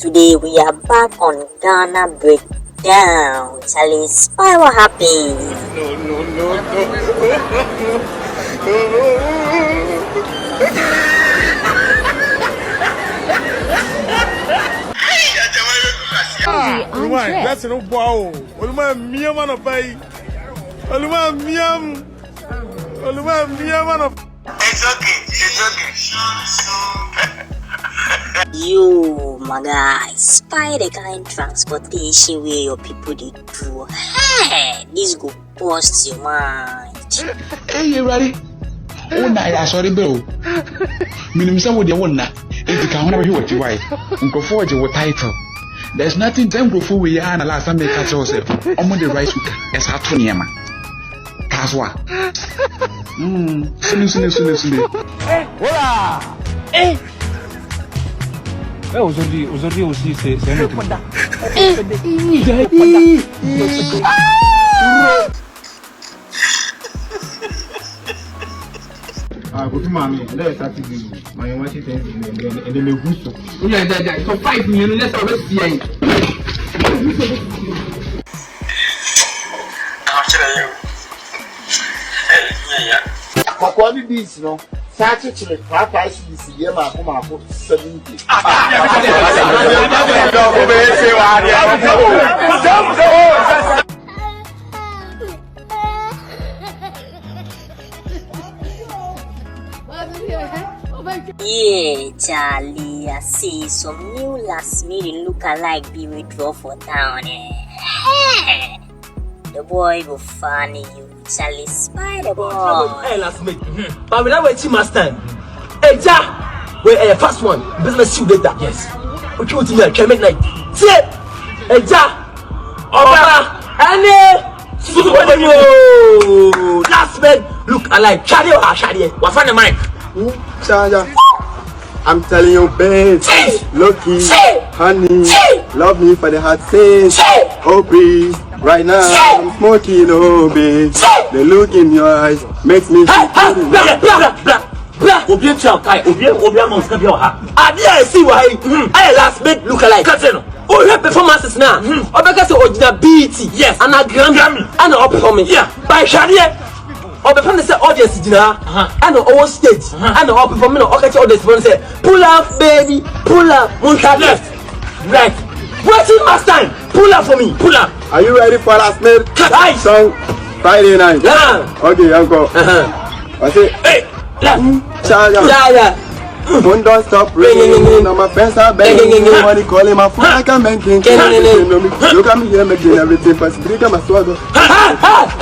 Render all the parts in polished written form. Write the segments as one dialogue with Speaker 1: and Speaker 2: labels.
Speaker 1: Today we are back on Ghana Breakdown. Charlie, spy what happened?
Speaker 2: That's no wow. Oluma miam on a pay. Oluma miam.
Speaker 3: It's okay.
Speaker 1: You, my guy, spy the kind transportation where your people they do. Hey, this go bust your mind.
Speaker 4: Hey, you ready? Oh, I sorry, bro. Minimum would you want that? If you can't hear what you write, go forward your title. There's nothing temple for we are and last time they catch yourself. On the rice as Hatoniama. Kaswa. Soon.
Speaker 2: Hola!
Speaker 5: Eh! Aujourd'hui aussi, c'est un autre.
Speaker 2: Go to mommy. Let's start to do my watching things and then we go so.
Speaker 5: Yeah, so 5 million, let's always see it.
Speaker 6: What did this, no? Saturday, Papa is here, my home, 70.
Speaker 1: Yeah, Charlie, I see some new last minute look-alike be withdraw for town. Hey, the boy go funny you, Charlie, spy the boy.
Speaker 7: Hey, last minute. But we never see last time. Hey, Ja, we first one. Business you later. Yes. What you want to do? Can midnight. See, hey, Ja, Oba, Annie, last minute look-alike. Charlie, what's on the mic?
Speaker 6: Chaya, I'm telling you, babe, lucky, honey, love me for the hot things. Oh, please, right now, I'm smoking, oh, babe. The look in your eyes makes me feel
Speaker 7: I see why I last made look alike. Oh, you have performances now. Oh, because of original BT, yes, and a Grammy, and a performing, yeah, by Shadia. Or the fan say audience dinner and on stage and all performing or catch all this one say pull up baby pull up left right waiting last time pull up for me pull up.
Speaker 6: Are you ready for last minute song Friday night? Okay, uncle. I say
Speaker 7: hey left
Speaker 6: Chaya. Phone don't stop ringing. Now my friends are begging. Nobody calling my phone like I'm banking. Look at me here making everything fast. Drink my swagger.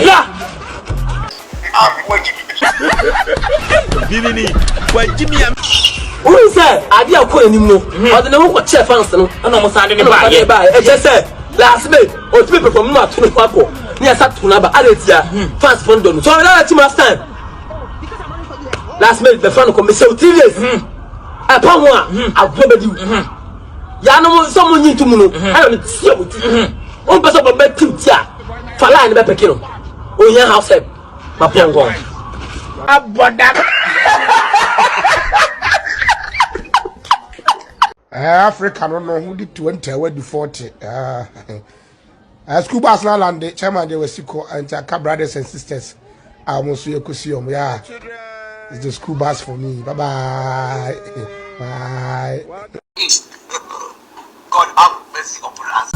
Speaker 7: Yeah.
Speaker 2: Bibinii, why Jimmy?
Speaker 7: Who said I did call anymore? Or the number of chef fans and almost I didn't buy it. I just said last May or people from North to Paco near Satunaba Aletia fans from Don. So I let you last time. Last May the fan come so 3 days. Upon one, I'll probably do. Yano, someone need to move. I don't see you. One person of bed to Tia. Fala and Bepekino. Oh, yeah, house help. My piano.
Speaker 8: Africa no know who did 20 away do 40. School bus now land chairman they were siko and Chaka brothers and sisters. I almost you could see them. Yeah. It's the school bus for me. Bye bye. Bye.
Speaker 3: God have mercy upon us.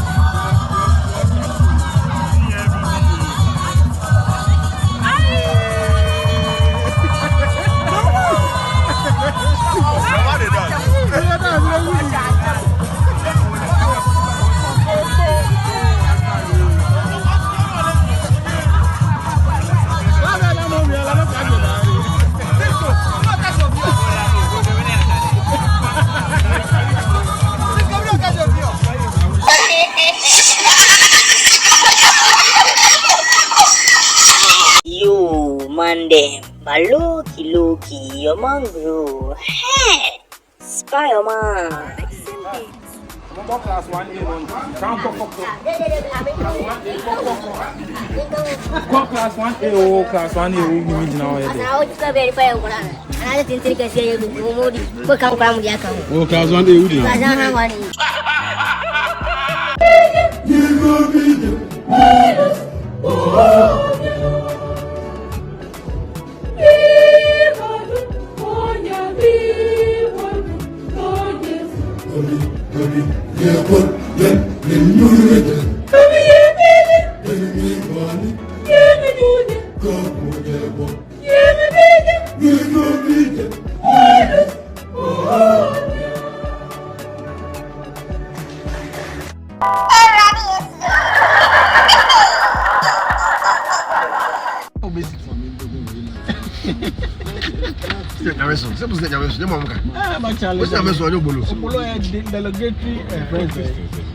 Speaker 1: You, Monday, Loki, your man grew. Hey, spy your man.
Speaker 5: Class 1A, class 1A, now.
Speaker 9: Class 1A,
Speaker 6: Nyameso. Se business Nyameso, dem am ka.
Speaker 2: Ma challenge.
Speaker 6: Business Nyameso onyo bolo.
Speaker 2: Bolo e delegatory president.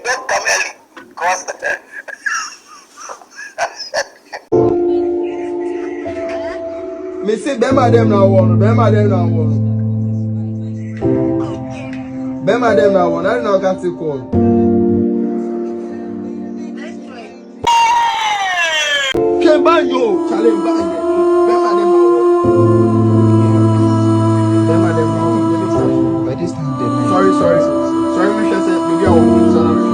Speaker 3: Don't come early. Cause
Speaker 6: Me say bema dem na one. Bema dem na one. Bema dem na one. I don't know how to call. Can buy you. Challenge buy you. Bema dem na one. Bema dem na one.
Speaker 4: By this time, they
Speaker 6: Sorry. Sorry, we should say maybe I will put some.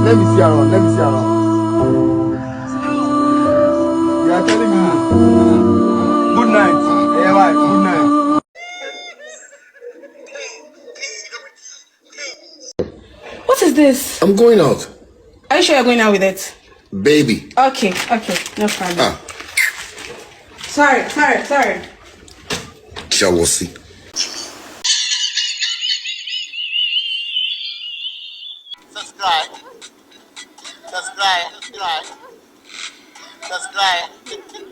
Speaker 6: Let me see around. You are telling me. Good night. Yeah, right. Good night.
Speaker 9: What is this?
Speaker 10: I'm going out.
Speaker 9: Are you sure you're going out with it?
Speaker 10: Baby.
Speaker 9: Okay, no problem.
Speaker 10: Ah.
Speaker 9: Sorry.
Speaker 10: Shall we see?
Speaker 3: subscribe.